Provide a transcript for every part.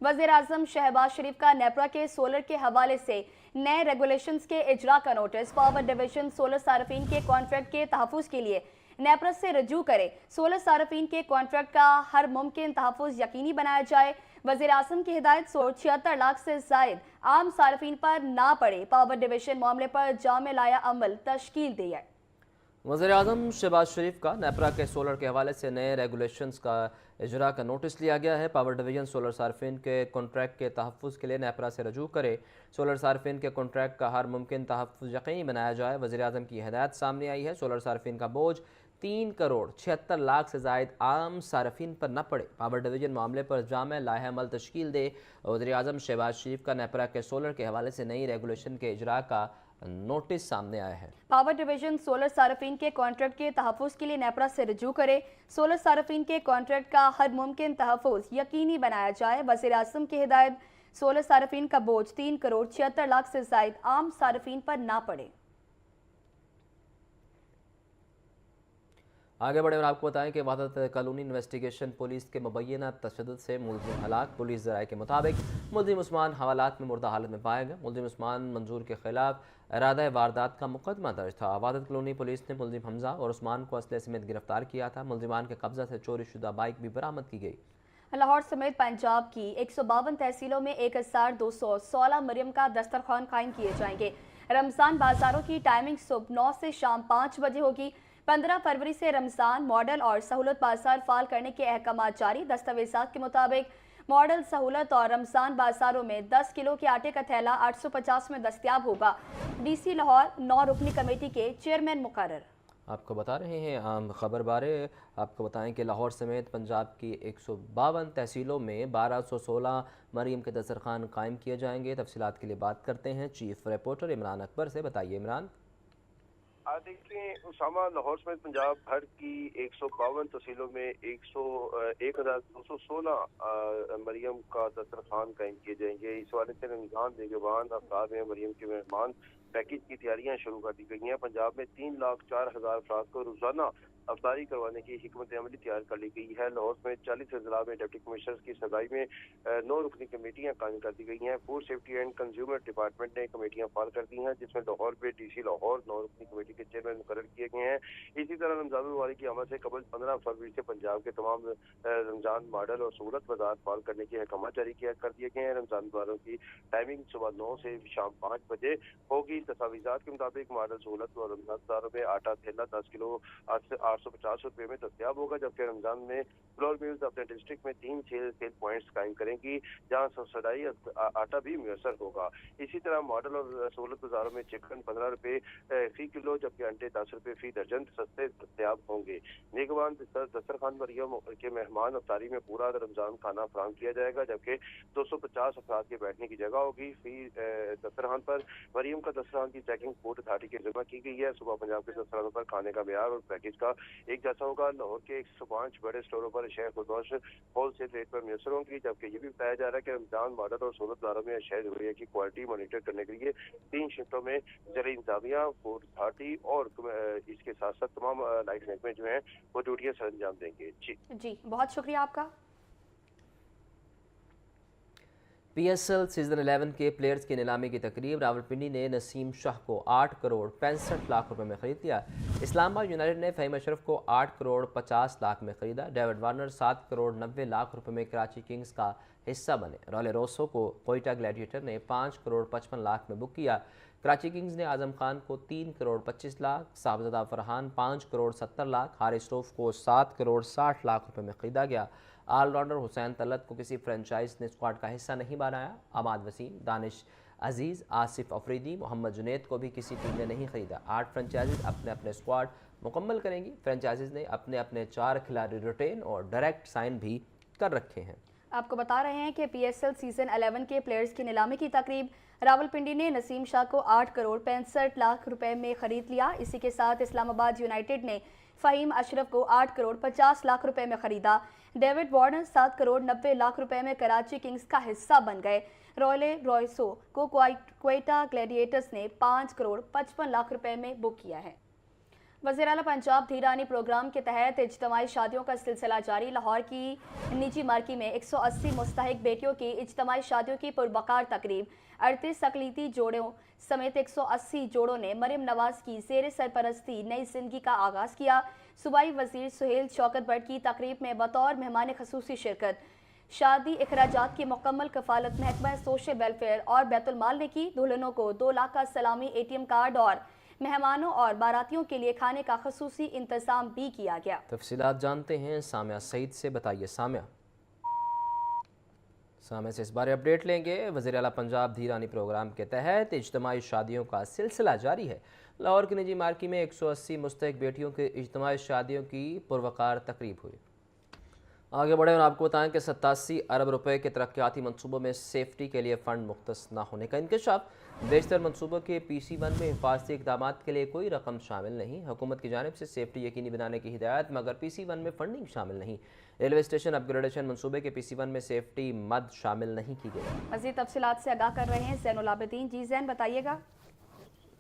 वज़ीर आज़म शहबाज शरीफ का नेपरा के सोलर के हवाले से नए रेगुलेशंस के इजरा का नोटिस। पावर डिवीजन सोलर सार्फिन के कॉन्ट्रैक्ट के तहफ़्फ़ुज़ के लिए नेपरा से रजू करे। सोलर सार्फिन के कॉन्ट्रैक्ट का हर मुमकिन तहफ़्फ़ुज़ यकीनी बनाया जाए। वज़ीर आज़म की हिदायत 76 लाख से ज़ायद आम सार्फिन पर ना पड़े। पावर डिवीजन मामले पर जामे लाया अमल तश्कील दी है। वज़ीर आज़म शहबाज शरीफ का नेपरा के सोलर के हवाले से नए रेगुलेशंस का इजरा का नोटिस लिया गया है। पावर डिवीजन सोलर सार्फिन के कॉन्ट्रैक्ट के तहफ़्फ़ुज़ के लिए नेपरा से रजू करे। सोलर सार्फिन के कॉन्ट्रैक्ट का हर मुमकिन तहफ़्फ़ुज़ यकीनी बनाया जाए। वज़ीर आज़म की हिदायत सामने आई है। सोलर सार्फिन का बोझ 3 करोड़ 76 लाख से ज़ायद आम सार्फिन पर न पड़े। पावर डिवीजन मामले पर जामे लाहे अमल तश्कील दे। वज़ीर आज़म शहबाज शरीफ का नेपरा के सोलर के हवाले से नई रेगुलेशन के इजरा का नोटिस सामने आया है। पावर डिवीजन सोलर सार्फिन के कॉन्ट्रैक्ट के तहफ़्फ़ुज़ के लिए नेपरा से रजू करे। सोलर सार्फिन के कॉन्ट्रैक्ट का हर मुमकिन तहफ़्फ़ुज़ यकीनी बनाया जाए। वज़ीर आज़म की हिदायत सोलर सार्फिन का बोझ 3 करोड़ 76 लाख से ज़ायद आम सार्फिन पर ना पड़े। आगे बढ़े और आपको बताएं कि वादत कॉलोनी इन्वेस्टिगेशन पुलिस के मुबैना तशद्दुद से मुलजिम हलाक। पुलिस ज़राए के मुताबिक मुलजिम उस्मान हवालात में मुर्दा हालत में पाया गया। मुलजिम उस्मान मंजूर के खिलाफ इरादा वारदात का मुकदमा दर्ज था। वादत कॉलोनी पुलिस ने मुलजिम हमजा और उस्मान को असले समेत गिरफ्तार किया था। मुलजिमान के कब्जा से चोरी शुदा बाइक भी बरामद की गई। लाहौर समेत पंजाब की 152 तहसीलों में 1216 मरियम का दस्तरखान कायम किए जाएंगे। रमज़ान बाजारों की टाइमिंग सुबह 9 से शाम 5 बजे होगी। 15 फरवरी से रमज़ान मॉडल और सहूलत बाजार फाल करने के अहकाम जारी। दस्तावेज़ात के मुताबिक मॉडल, सहूलत और रमज़ान बाजारों में 10 किलो के आटे का थैला 850 में दस्तयाब होगा। DC लाहौर 9 रुकनी कमेटी के चेयरमैन मुकर्रर। आपको बता रहे हैं आम खबर बारे। आपको बताएं कि लाहौर समेत पंजाब की 152 तहसीलों में 1216 मरियम के दस्तरखान कायम किए जाएंगे। तफसीलात के लिए बात करते हैं चीफ रिपोर्टर इमरान अकबर से। बताइए इमरान। देखिए उसामा, लाहौर समेत पंजाब भर की 152 तहसीलों में 1216 मरियम का दस्तरखान कायम किए जाएंगे। इस वाले से रमजान बेजुबान अफराद में मरियम के मेहमान पैकेज की तैयारियां शुरू कर दी गई हैं। पंजाब में 3,04,000 अफराद को रोजाना अफतारी करवाने की हिकमत अमली तैयार कर ली गई है। लाहौर में 40 अजला में डिप्टी कमिश्नर की सदाई में 9 रुकनी कमेटियां कायम कर दी गई हैं। Food safety and consumer department ने कमेटियां फाल कर दी हैं, जिसमें लाहौर पे DC लाहौर 9 रुकनी कमेटी के चेयरमैन मुकर्रर किए गए हैं। इसी तरह रमजान वाली की आमद से कबल 15 फरवरी से पंजाब के तमाम रमजान मॉडल और सहूलत बाजार फाल करने के अहकाम जारी कर दिए गए हैं। रमजान बाजारों की टाइमिंग सुबह 9 से शाम 5 बजे होगी। दस्तावेजात के मुताबिक मॉडल सहूलत और रमजान बाजारों में आटा थैला 10 किलो 850 रुपये में दस्तयाब होगा, जबकि रमजान में फ्लोर मिल्स अपने डिस्ट्रिक्ट में 3 सेल पॉइंट्स कायम करेंगी, जहां सब्सिडाई आटा भी मुयसर होगा। इसी तरह मॉडल और सहूलत बाजारों में चिकन 15 रुपये फी किलो, जबकि अंडे 10 रुपये फी दर्जन सस्ते दस्तयाब होंगे। निगरान दस्तरखान मरियम के मेहमान अफ्तारी में पूरा रमजान खाना फराहम किया जाएगा, जबकि 250 अफराद के बैठने की जगह होगी। फी दस्तरखान पर मरियम का दस्तरखान की चेकिंग फूड अथॉरिटी के जमा की गई है। सुबह पंजाब के दस्तरखानों पर खाने का मेयार और पैकेज का एक जैसा होगा। लाहौर के 105 बड़े स्टोरों पर अशया खुदोश होलसेल रेट पर मुयसर होंगी, जबकि ये भी बताया जा रहा है कि रमजान मॉडल और सहूलत बाजारों में अशया जरूरिया की क्वालिटी मॉनिटर करने के लिए 3 शिफ्टों में ज़राई इंतजामिया, फूड अथॉरिटी और इसके साथ साथ तमाम लाइट महकमे जो हैं वो ड्यूटियाँ सर अंजाम देंगे। जी बहुत शुक्रिया आपका। PSL सीज़न 11 के प्लेयर्स की नीलामी की तकरीब। रावलपिंडी ने नसीम शाह को 8 करोड़ 65 लाख रुपए में ख़रीद लिया। इस्लामाबाद यूनाइटेड ने फ़हीम अशरफ को 8 करोड़ 50 लाख में ख़रीदा। डेविड वार्नर 7 करोड़ 90 लाख रुपए में कराची किंग्स का हिस्सा बने। रॉले रोसो को कोयटा ग्लैडिएटर ने 5 करोड़ 55 लाख में बुक किया। कराची किंग्स ने आजम खान को 3 करोड़ 25 लाख, साहबजादा फरहान 5 करोड़ 70 लाख, हारिस रऊफ को 7 करोड़ 60 लाख रुपए में ख़रीदा गया। ऑलराउंडर हुसैन तलत को किसी फ्रेंचाइज ने स्क्वाड का हिस्सा नहीं बनाया। अमाद वसीम, दानिश अजीज़, आसिफ अफरीदी, मोहम्मद जुनैद को भी किसी टीम ने नहीं ख़रीदा। 8 फ्रेंचाइज अपने अपने स्क्वाड मुकम्मल करेंगी। फ्रेंचाइज ने अपने अपने 4 खिलाड़ी रिटेन और डायरेक्ट साइन भी कर रखे हैं। आपको बता रहे हैं कि PSL सीजन 11 के प्लेयर्स की नीलामी की तकरीब। रावलपिंडी ने नसीम शाह को 8 करोड़ 65 लाख रुपए में खरीद लिया। इसी के साथ इस्लामाबाद यूनाइटेड ने फ़हीम अशरफ को 8 करोड़ 50 लाख रुपए में खरीदा। डेविड वार्नर 7 करोड़ 90 लाख रुपए में कराची किंग्स का हिस्सा बन गए। रॉले रॉयसो को क्वेटा ग्लैडिएटर्स ने 5 करोड़ 55 लाख रुपए में बुक किया है। वज़ीर आला पंजाब धीरानी प्रोग्राम के तहत इज्तमाई शादियों का सिलसिला जारी। लाहौर की निजी मार्की में 180 मुस्तहिक बेटियों की इज्तमाई शादियों की पुरवकार तकरीब। 38 अकलीती जोड़ों समेत 180 जोड़ों ने मरियम नवाज की ज़ेर सरपरस्ती नई जिंदगी का आगाज़ किया। सूबाई वज़ीर सुहेल शौकत भट्ट की तकरीब में बतौर मेहमान खसूसी शिरकत। शादी अखराजात की मुकम्मल कफालत महकमा सोशल वेलफेयर और बैतुल-माल ने की। दुल्हनों को 2 लाख का सलामी ATM कार्ड और मेहमानों और बारातियों के लिए खाने का खसूसी इंतजाम भी किया गया। तफसीलात जानते हैं सामिया सईद से। बताइए सामिया से इस बारे अपडेट लेंगे। वज़ीर आला पंजाब धीरानी प्रोग्राम के तहत इज्तमाई शादियों का सिलसिला जारी है। लाहौर की निजी मार्की में 180 मुस्तहिक बेटियों के इज्तमाई शादियों की पुरवकार तकरीब हुई। आगे बढ़े और आपको बताएं कि 87 अरब रुपए के तरक्याती मनसूबों में सेफ्टी के लिए फ़ंड मुख्तस न होने का इंकशाफ। बेशतर मनसूबों के PC1 में हिफाजती इक़दाम के लिए कोई रकम शामिल नहीं। हुकूमत की जानिब से सेफ्टी यकीनी बनाने की हिदायत, मगर PC1 में फंडिंग शामिल नहीं। रेलवे स्टेशन अपग्रेडेशन मनसूबे के PC1 में सेफ्टी मद शामिल नहीं की गई। मज़ीद तफसीलात से आगाह कर रहे हैं ज़ैनुल आबिदीन। जी ज़ैन, बताइएगा।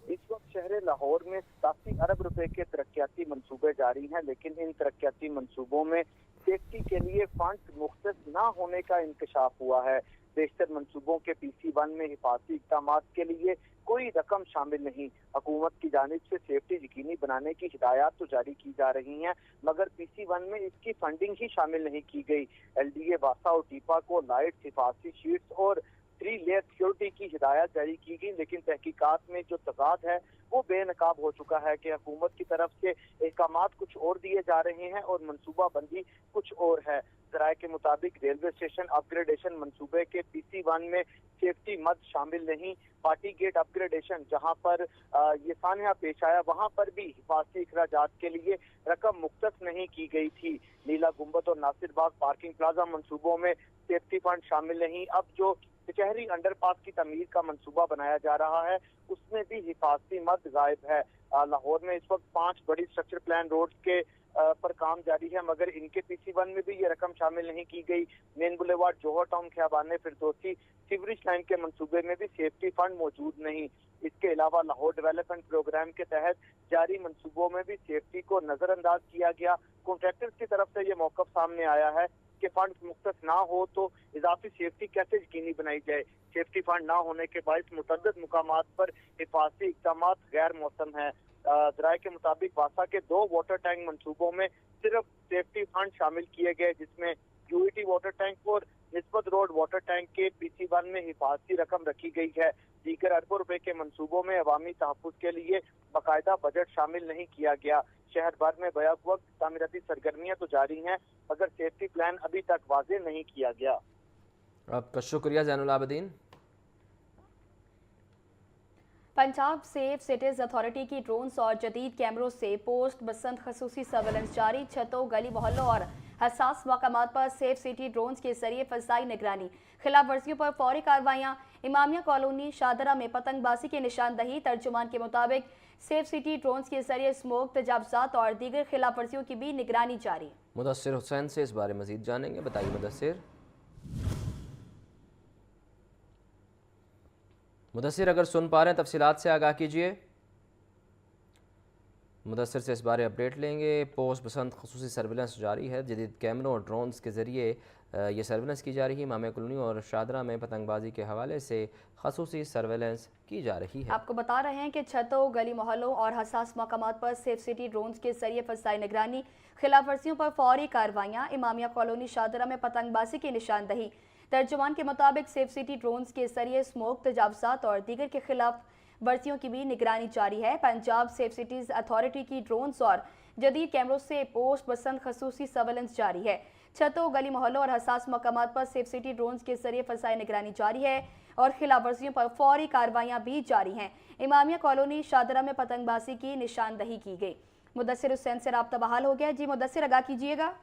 इस वक्त शहर लाहौर में 87 अरब रुपए के तरक्याती मंसूबे जारी हैं, लेकिन इन तरक्याती मंसूबों में सेफ्टी के लिए फंड मुख्तस न होने का इंकशाफ हुआ है। बेशतर मंसूबों के PC1 में हिफाजती इक़दाम के लिए कोई रकम शामिल नहीं। हुकूमत की जानिब से सेफ्टी यकीनी बनाने की हिदायत तो जारी की जा रही हैं, मगर PC1 में इसकी फंडिंग ही शामिल नहीं की गई। LDA वासा और टीपा को लाइट्स, हिफाजती शीट्स और 3 लेयर सिक्योरिटी की हिदायत जारी की गई, लेकिन तहकीकात में जो तजाद है वो बेनकाब हो चुका है कि हुकूमत की तरफ से अहकामात कुछ और दिए जा रहे हैं और मनसूबा बंदी कुछ और है। ज़राए के मुताबिक रेलवे स्टेशन अपग्रेडेशन मनसूबे के PC1 में सेफ्टी मद शामिल नहीं। पार्टी गेट अपग्रेडेशन जहां पर ये सान्या पेश आया, वहां पर भी हिफाजती अखराजात के लिए रकम मुख्तस नहीं की गई थी। नीला गुंबद और नासिर बाग पार्किंग प्लाजा मनसूबों में सेफ्टी फंड शामिल नहीं। अब जो कचहरी अंडरपास की तमीर का मंसूबा बनाया जा रहा है, उसमें भी हिफाजती मद गायब है। लाहौर में इस वक्त 5 बड़ी स्ट्रक्चर प्लान रोड के पर काम जारी है, मगर इनके PC1 में भी ये रकम शामिल नहीं की गई। मेन बुलेवार्ड, जोहर टाउन, ख़ियाबान फिरदौसी, सीवरेज लाइन के मंसूबे में भी सेफ्टी फंड मौजूद नहीं। इसके अलावा लाहौर डेवलपमेंट प्रोग्राम के तहत जारी मंसूबों में भी सेफ्टी को नजरअंदाज किया गया। कॉन्ट्रैक्टर्स की तरफ से ये मौक़िफ़ सामने आया है कि फंड मुख्तस ना हो तो इजाफी सेफ्टी कैसे यकीनी बनाई जाए। सेफ्टी फंड ना होने के बायस मुतअद्दिद मुकामात पर हिफाजती इक़दाम गैर मौसम है। ज़राए के मुताबिक वासा के 2 वाटर टैंक मंसूबों में सिर्फ सेफ्टी फंड शामिल किए गए, जिसमें UET वाटर टैंक और निस्बत रोड वाटर टैंक के PC1 में हिफाजती रकम रखी गई है। दीगर अरबों रुपए के मंसूबों में अवामी तहफ़्फ़ुज़ के लिए बाकायदा बजट शामिल नहीं किया गया। शहर भर में बैक वक्त तामीराती सरगर्मियां तो जारी हैं, मगर सेफ्टी प्लान अभी तक वाज़ेह नहीं किया गया। आपका शुक्रिया Zainul Abidin. Punjab safe cities authority की ड्रोन्स और जदीद कैमरों से पोस्ट बसंत खसूसी सर्वेलेंस जारी। छतों, गली मोहल्लों और हसास मकामात पर सेफ सिटी ड्रोन्स के जरिए फसाई निगरानी। खिलाफ वर्जियों पर फौरी कार्रवाइयाँ। इमामिया कॉलोनी शादरा में पतंगबाजी की निशानदही। तर्जुमान के मुताबिक सेफ सिटी ड्रोन्स के जरिए स्मोक, तजावजात और दीगर खिलाफ वर्जियों की भी निगरानी जारी। मुदस्सिर हुसैन से इस बारे मजीद जानेंगे। बताइए मुदस्सिर। मुदस्सिर अगर सुन पा रहे हैं तफसीलात से आगाह कीजिए। मुदस्सिर से इस बारे अपडेट लेंगे। पोस्ट बसंत खसूसी सर्विलेंस जारी है। जदीद कैमरों और ड्रोन्स के ज़रिए ये सर्विलेंस की जा रही है। इमामिया कॉलोनी और शादरा में पतंगबाजी के हवाले से खसूसी सर्विलेंस की जा रही है। आपको बता रहे हैं कि छतों, गली मोहल्लों और हसास मकामात पर सेफ सिटी ड्रोन्स के जरिए फसाई निगरानी। खिलाफ वर्जियों पर फौरी कार्रवाइयाँ। इमामिया कॉलोनी शादरा में पतंगबाजी की निशानदही। तर्जुमान के मुताबिक सेफ सिटी ड्रोन्स के जरिए स्मोक, तजावजात और दीगर के खिलाफ वर्जियों की भी निगरानी जारी है। पंजाब सेफ सिटीज अथॉरिटी की ड्रोन्स और जदीद कैमरों से पोस्ट बसंत खसूसी सर्वेलेंस जारी है। छतों, गली मोहल्लों और हसास मकामात पर सेफ सिटी ड्रोन्स के जरिए फसाई निगरानी जारी है और खिलाफ वर्जियों पर फौरी कार्रवाइयाँ भी जारी हैं। इमामिया कॉलोनी शादरा में पतंगबाजी की निशानदही की गई। मुदस्सिर हुसैन से राब्ता बहाल हो गया। जी मुदस्सिर, आगाह कीजिएगा।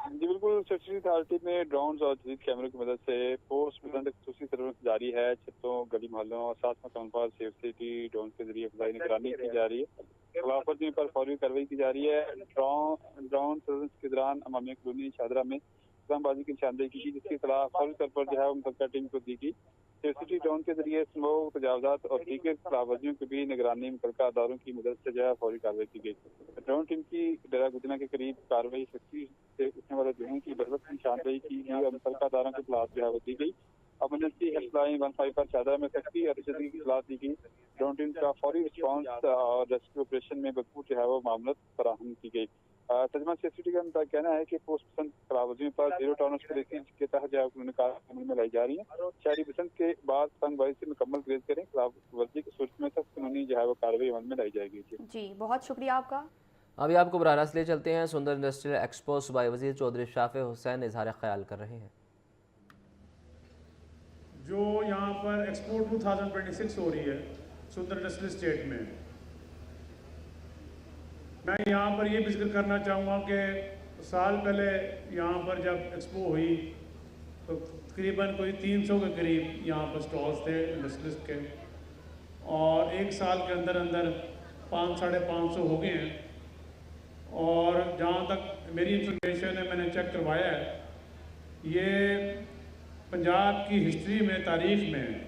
जी बिल्कुल, सेफ्टी अथॉरिटी में ड्रोन्स और जदीद कैमरों की मदद से पोस्ट बसंत खसूसी सर्विलेंस जारी है। छतों, गली मोहल्लों और साथ मकाम पर सेफ सिटी ड्रोन के जरिए फसाई निगरानी की जा रही है। खिलाफ वर्जियों पर फौरी कार्रवाई की जा रही है। ड्रोन सर्विलेंस के दौरान इमामिया कॉलोनी शादरा में इस्लाम बाजी की निशानदेही की, जिसकी इतला फौरी तौर पर जो है मुतल्लिका टीम को दी गई। सेफ सिटी ड्रोन के जरिए स्मोक, तजावजात और दीगर खिलाफवर्जियों की भी निगरानी मुतल्लिका अदारों की मदद से जो है फौरी कार्रवाई की गई। ड्रोन टीम की डेरा गुजना के करीब कार्रवाई फैक्ट्री से उठने वाले धुएं की बरवक्त निशानदेही की गई और मुतल्लिका अदारों को इतलात जो है वो दी गई। एमरजेंसी हेल्पलाइन 15 पर चादरा में फैक्ट्री और जदीद इतलात दी गई। ड्रोन टीम का फौरी रिस्पॉन्स और रेस्क्यू ऑपरेशन में भरपूर जो है वो मामलत फराहम की गई। तर्जमान सेफ्टी का कहना है कि पोस्ट बसंत खिलाफवर्जियों पर जीरो टॉलरेंस पॉलिसी के तहत जो है कानूनी कार्रवाई अमल में लाई जा रही है। शहरी बसंत के बाद तंगबाजी से मुकम्मल ग्रेज करें, खिलाफवर्जी की सूरत में सख्त कानूनी जो है वो कार्रवाई अमल में लाई जाएगी। जी बहुत शुक्रिया आपका। अभी आपको बराह रास्त ले चलते हैं। सुंदर इंडस्ट्रियल एक्सपो सूबाई वज़ीर चौधरी शाफे हुसैन इजहार ख्याल कर रहे हैं। जो यहाँ पर एक्सपो 2026 हो रही है सुंदर इंडस्ट्रियल स्टेट में, मैं यहाँ पर ये भी जिक्र करना चाहूँगा कि साल पहले यहाँ पर जब एक्सपो हुई तो तकरीबन कोई 300 के करीब यहाँ पर स्टॉल्स थे इंडस्ट्रियलिस्ट के, और एक साल के अंदर अंदर 500-550 हो गए हैं। और जहाँ तक मेरी इंफॉर्मेशन है, मैंने चेक करवाया है, ये पंजाब की हिस्ट्री में, तारीख में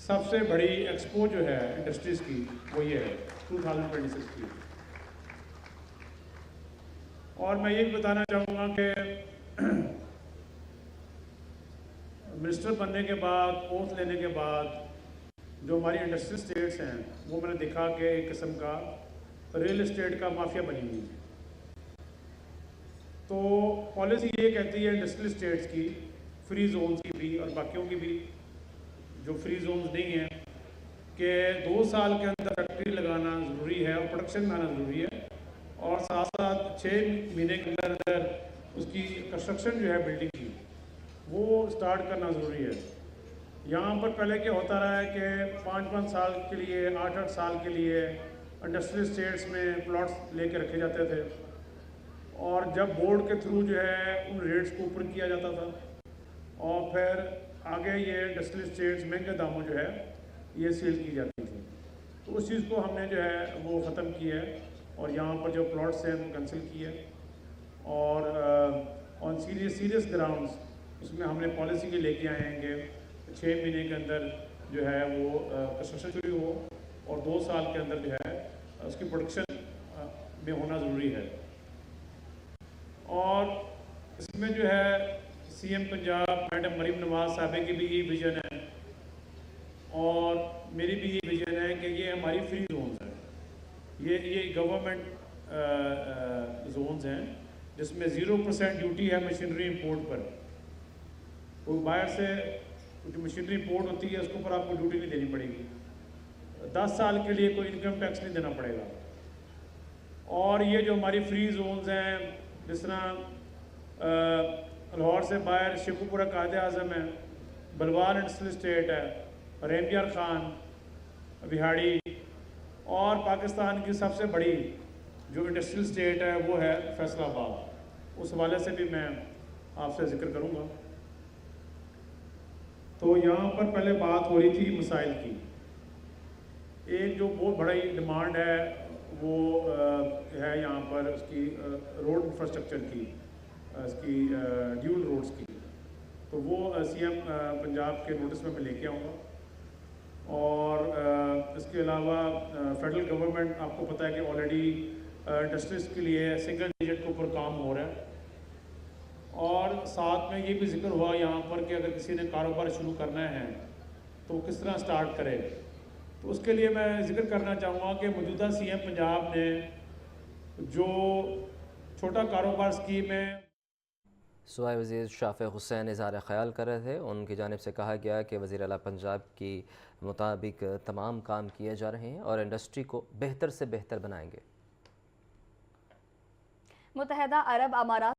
सबसे बड़ी एक्सपो जो है इंडस्ट्रीज़ की वो ये है 2026 की। और मैं ये भी बताना चाहूँगा कि मिनिस्टर बनने के बाद, ओथ लेने के बाद जो हमारी इंडस्ट्रियल स्टेट्स हैं वो मैंने देखा कि एक किस्म का रियल एस्टेट का माफिया बनी हुई है। तो पॉलिसी ये कहती है इंडस्ट्रियल स्टेट्स की, फ्री जोन्स की भी और बाकियों की भी जो फ्री जोन्स नहीं हैं, कि 2 साल के अंदर फैक्ट्री लगाना ज़रूरी है और प्रोडक्शन में आना ज़रूरी है, और साथ साथ 6 महीने के अंदर अंदर उसकी कंस्ट्रक्शन जो है बिल्डिंग की वो स्टार्ट करना ज़रूरी है। यहाँ पर पहले क्या होता रहा है कि 5-5 साल के लिए, 8-8 साल के लिए इंडस्ट्रियल स्टेट्स में प्लॉट्स लेके रखे जाते थे, और जब बोर्ड के थ्रू जो है उन रेट्स को ऊपर किया जाता था, और फिर आगे ये इंडस्ट्रियल स्टेट्स महंगे दामों जो है ये सेल की जाती थी। तो उस चीज़ को हमने जो है वो ख़त्म किया है, और यहाँ पर जो प्लॉट्स हैं वो कैंसिल किए, और ऑन सीरियस ग्राउंड्स उसमें हमने पॉलिसी के लेके आए हैं कि 6 महीने के अंदर जो है वो कंस्ट्रक्शन शुरू हो, और 2 साल के अंदर जो है उसकी प्रोडक्शन में होना ज़रूरी है। और इसमें जो है सीएम पंजाब मैडम मरीम नवाज साहब की भी ये विजन है, और मेरी भी ये विजन है कि ये हमारी फ्री जोन्स हैं, ये गवर्नमेंट जोन्स हैं जिसमें 0% ड्यूटी है मशीनरी इंपोर्ट पर। तो बाहर से जो मशीनरी इंपोर्ट होती है उसके ऊपर आपको ड्यूटी नहीं देनी पड़ेगी, 10 साल के लिए कोई इनकम टैक्स नहीं देना पड़ेगा। और ये जो हमारी फ्री जोन्स हैं, जिस तरह लाहौर से बाहर शेखुपुरा कायदे आज़म है, बलवान इंडस्ट्रियल स्टेट है, रेमबियार खान, बिहाड़ी, और पाकिस्तान की सबसे बड़ी जो इंडस्ट्रियल स्टेट है वो है फैसलाबाद। उस हवाले से भी मैं आपसे जिक्र करूँगा। तो यहाँ पर पहले बात हो रही थी मसाइल की। एक जो बहुत बड़ी डिमांड है वो है यहाँ पर उसकी रोड इंफ्रास्ट्रक्चर की, इसकी ड्यूल रोड्स की। तो वो सीएम पंजाब के नोटिस में मैं लेके आऊँगा। और इसके अलावा फेडरल गवर्नमेंट, आपको पता है कि ऑलरेडी इंडस्ट्रीज के लिए सिंगल डिजिट के ऊपर काम हो रहा है। और साथ में ये भी जिक्र हुआ यहाँ पर कि अगर किसी ने कारोबार शुरू करना है तो किस तरह स्टार्ट करे। तो उसके लिए मैं जिक्र करना चाहूँगा कि मौजूदा सीएम पंजाब ने जो छोटा कारोबार स्कीम है, सूबाई वज़ीर शाफे हुसैन इज़हार ख्याल कर रहे थे। उनकी जानिब से कहा गया कि वज़ीर आला पंजाब की मुताबिक तमाम काम किए जा रहे हैं और इंडस्ट्री को बेहतर से बेहतर बनाएंगे। मुत्तहदा अरब अमारात